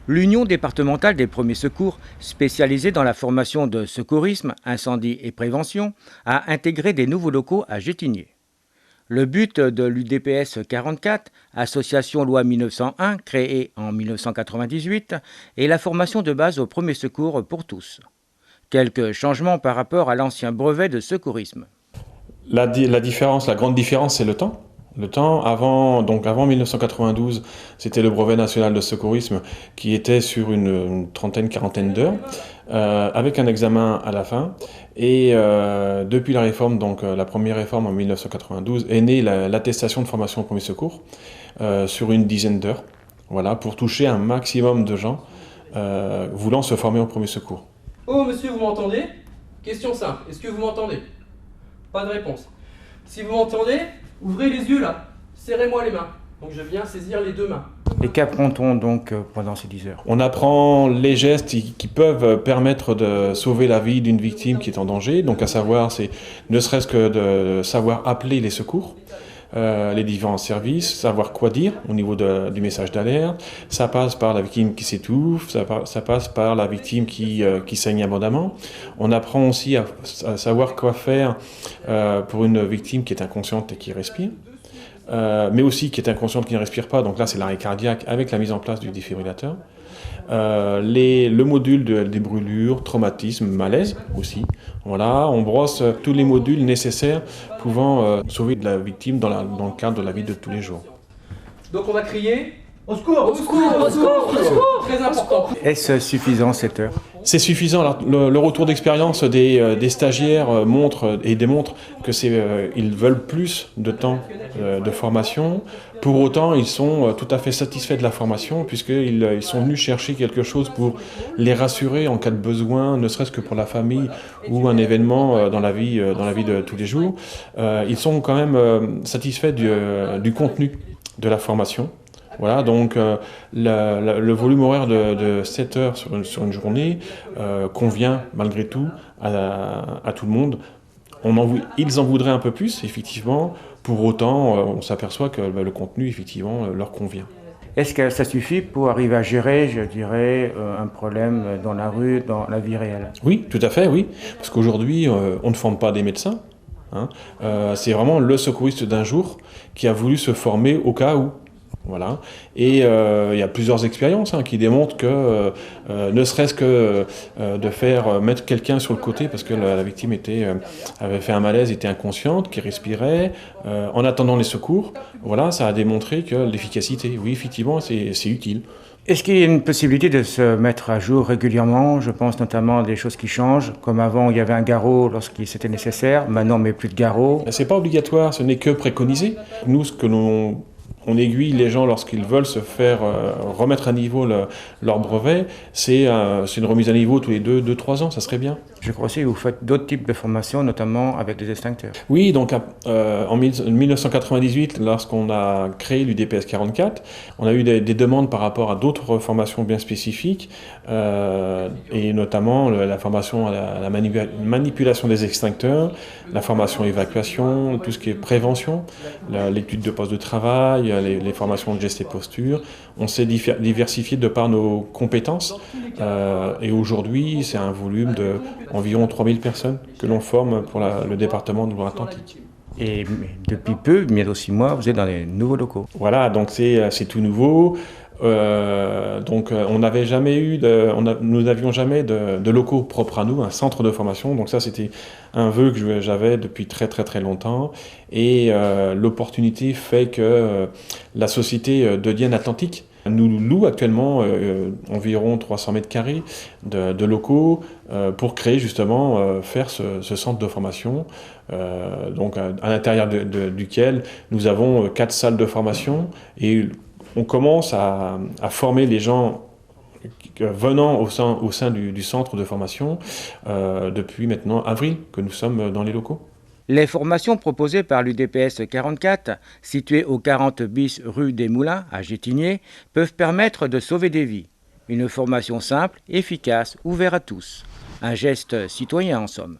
L'Union départementale des premiers secours, spécialisée dans la formation de secourisme, incendie et prévention, a intégré des nouveaux locaux à Gétigné. Le but de l'UDPS 44, association loi 1901 créée en 1998, est la formation de base aux premiers secours pour tous. Quelques changements par rapport à l'ancien brevet de secourisme. La grande différence, c'est le temps. Le temps, avant 1992, c'était le brevet national de secourisme qui était sur une trentaine, quarantaine d'heures, avec un examen à la fin. Et depuis la réforme, la première réforme en 1992, est née l'attestation de formation au premier secours sur une dizaine d'heures, voilà, pour toucher un maximum de gens voulant se former au premier secours. Oh monsieur, vous m'entendez? Question simple, est-ce que vous m'entendez? Pas de réponse. Si vous m'entendez, ouvrez les yeux là, serrez-moi les mains. Donc je viens saisir les deux mains. Et qu'apprend-on donc pendant ces 10 heures? On apprend les gestes qui peuvent permettre de sauver la vie d'une victime qui est en danger. Donc à savoir, c'est ne serait-ce que de savoir appeler les secours, les différents services, savoir quoi dire au niveau du message d'alerte. Ça passe par la victime qui s'étouffe, ça passe par la victime qui saigne abondamment. On apprend aussi à savoir quoi faire pour une victime qui est inconsciente et qui respire. Mais aussi qui est inconsciente, qui ne respire pas, donc là c'est l'arrêt cardiaque avec la mise en place du défibrillateur. Le module des brûlures, traumatisme, malaise aussi. Voilà, on brosse tous les modules nécessaires pouvant sauver de la victime dans le cadre de la vie de tous les jours. Donc on va crier « Au secours! Au secours! Au secours! Au secours !» Très important. Est-ce suffisant 7 heures? C'est suffisant. Alors, le retour d'expérience des stagiaires démontre que ils veulent plus de temps de formation. Pour autant, ils sont tout à fait satisfaits de la formation puisqu'ils sont venus chercher quelque chose pour les rassurer en cas de besoin, ne serait-ce que pour la famille ou un événement dans la vie de tous les jours. Ils sont quand même satisfaits du contenu de la formation. Voilà, donc le volume horaire de 7 heures sur une journée convient malgré tout à tout le monde. Ils en voudraient un peu plus, effectivement. Pour autant, on s'aperçoit que le contenu, effectivement, leur convient. Est-ce que ça suffit pour arriver à gérer, je dirais, un problème dans la rue, dans la vie réelle? Oui, tout à fait, oui. Parce qu'aujourd'hui, on ne forme pas des médecins. Hein. C'est vraiment le secouriste d'un jour qui a voulu se former au cas où. Voilà. Et il y a plusieurs expériences qui démontrent que ne serait-ce que de faire mettre quelqu'un sur le côté parce que la victime avait fait un malaise, était inconsciente, qui respirait, en attendant les secours, voilà, ça a démontré que l'efficacité, oui, effectivement, c'est utile. Est-ce qu'il y a une possibilité de se mettre à jour régulièrement? Je pense notamment à des choses qui changent, comme avant il y avait un garrot lorsqu'il c'était nécessaire, maintenant on ne met plus de garrot. C'est pas obligatoire, ce n'est que préconisé. Nous, ce que on aiguille les gens lorsqu'ils veulent se faire remettre à niveau leur brevet, c'est une remise à niveau tous les 2-3 ans, ça serait bien. Je crois aussi que vous faites d'autres types de formations, notamment avec des extincteurs. Oui, donc en 1998, lorsqu'on a créé l'UDPS 44, on a eu des demandes par rapport à d'autres formations bien spécifiques, et notamment la formation à la manipulation des extincteurs, la formation évacuation, tout ce qui est prévention, l'étude de poste de travail, les formations de gestes et postures. On s'est diversifié de par nos compétences, et aujourd'hui, c'est un volume d'environ 3000 personnes que l'on forme pour le département de Loire-Atlantique. Et depuis peu, bientôt 6 mois, vous êtes dans les nouveaux locaux. Voilà, donc c'est tout nouveau. Nous n'avions jamais de locaux propres à nous, un centre de formation. Donc ça, c'était un vœu que j'avais depuis très très très longtemps. Et l'opportunité fait que la société de Diane Atlantique nous loue actuellement environ 300 mètres carrés de locaux pour créer justement, faire ce centre de formation. Donc à l'intérieur duquel nous avons 4 salles de formation et on commence à former les gens venant au sein du centre de formation depuis maintenant avril que nous sommes dans les locaux. Les formations proposées par l'UDPS 44, située au 40 bis rue des Moulins à Gétigné, peuvent permettre de sauver des vies. Une formation simple, efficace, ouverte à tous. Un geste citoyen en somme.